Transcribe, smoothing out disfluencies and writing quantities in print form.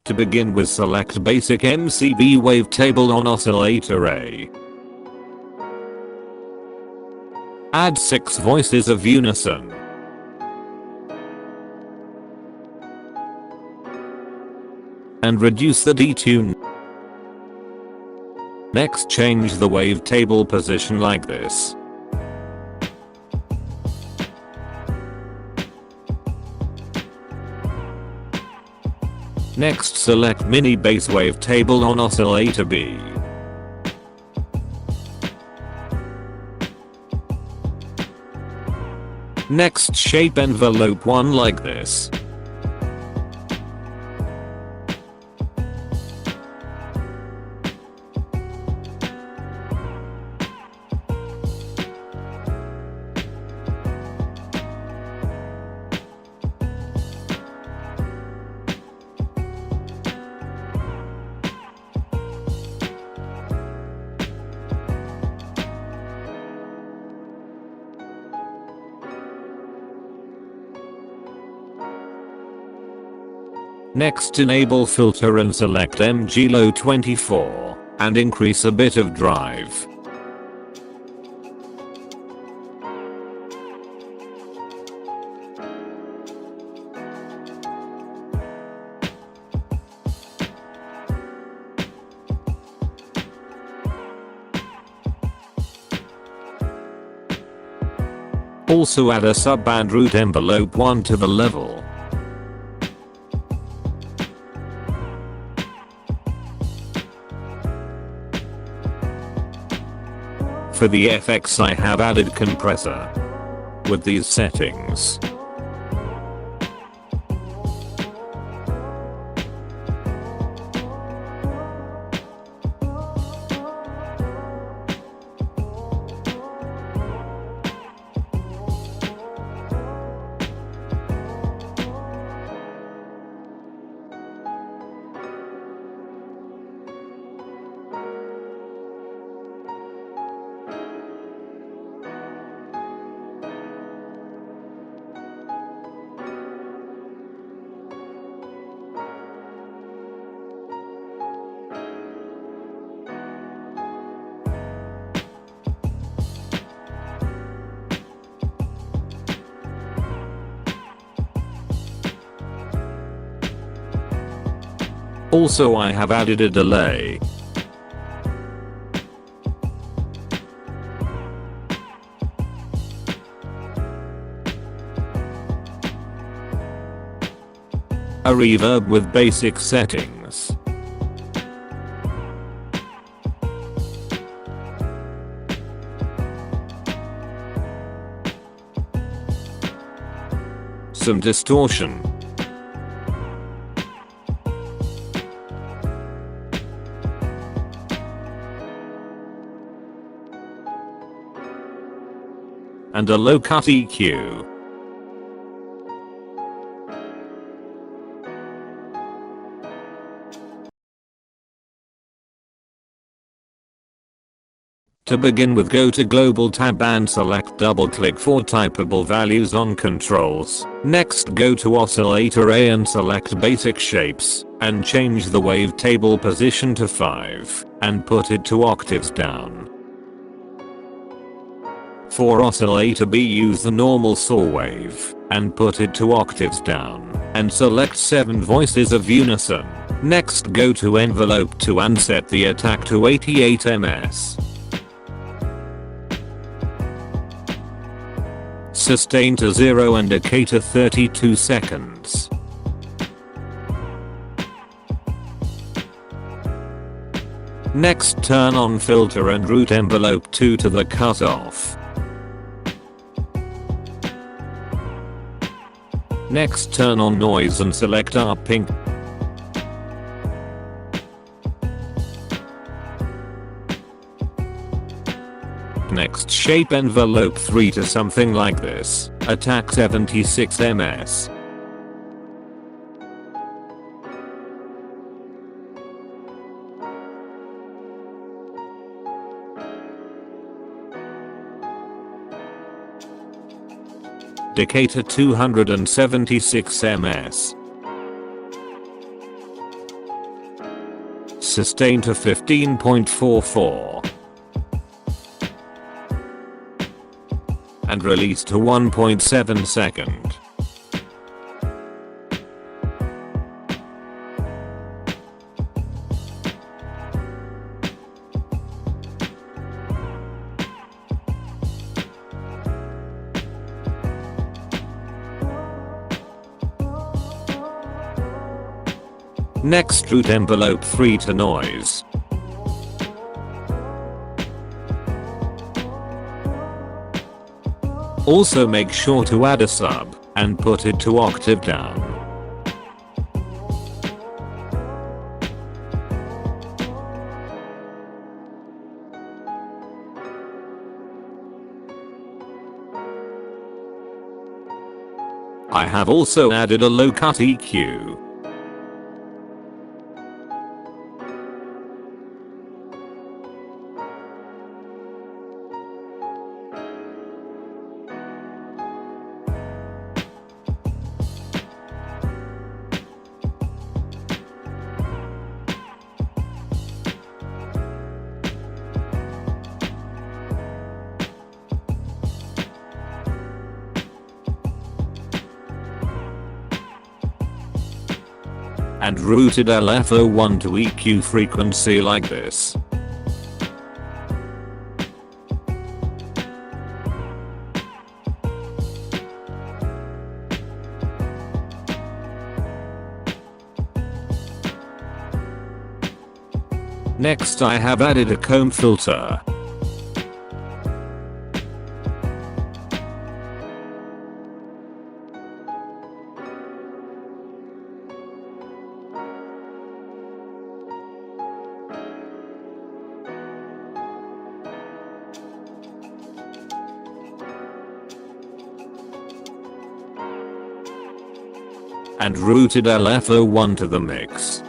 To begin with, select basic MCB wavetable on oscillator A. Add 6 voices of unison. And reduce the detune. Next, change the wavetable position like this. Next, select mini bass wavetable on oscillator B. Next, shape envelope 1 like this. Next, enable filter and select MG low 24 and increase a bit of drive. Also add a subband root envelope 1 to the level. For the FX, I have added compressor with these settings. Also, I have added a delay. A reverb with basic settings. Some distortion. And a low cut EQ. To begin with, go to Global tab and select double click for typable values on controls. Next, go to oscillator A and select basic shapes and change the wavetable position to 5 and put it 2 octaves down. For oscillator B, use the normal saw wave and put it 2 octaves down and select 7 voices of unison. Next, go to envelope 2 and set the attack to 88 ms. Sustain to 0 and decay to 32 seconds. Next, turn on filter and root envelope 2 to the cutoff. Next, turn on noise and select ARP pink. Next, shape envelope 3 to something like this. Attack 76 ms. Decay to 276 ms. sustain to 15.44. And release to 1.7 second. Next, route envelope 3 to noise. Also make sure to add a sub and put it to octave down. I have also added a low cut EQ. And routed LFO1 to EQ frequency like this. Next, I have added a comb filter. And routed LFO1 to the mix.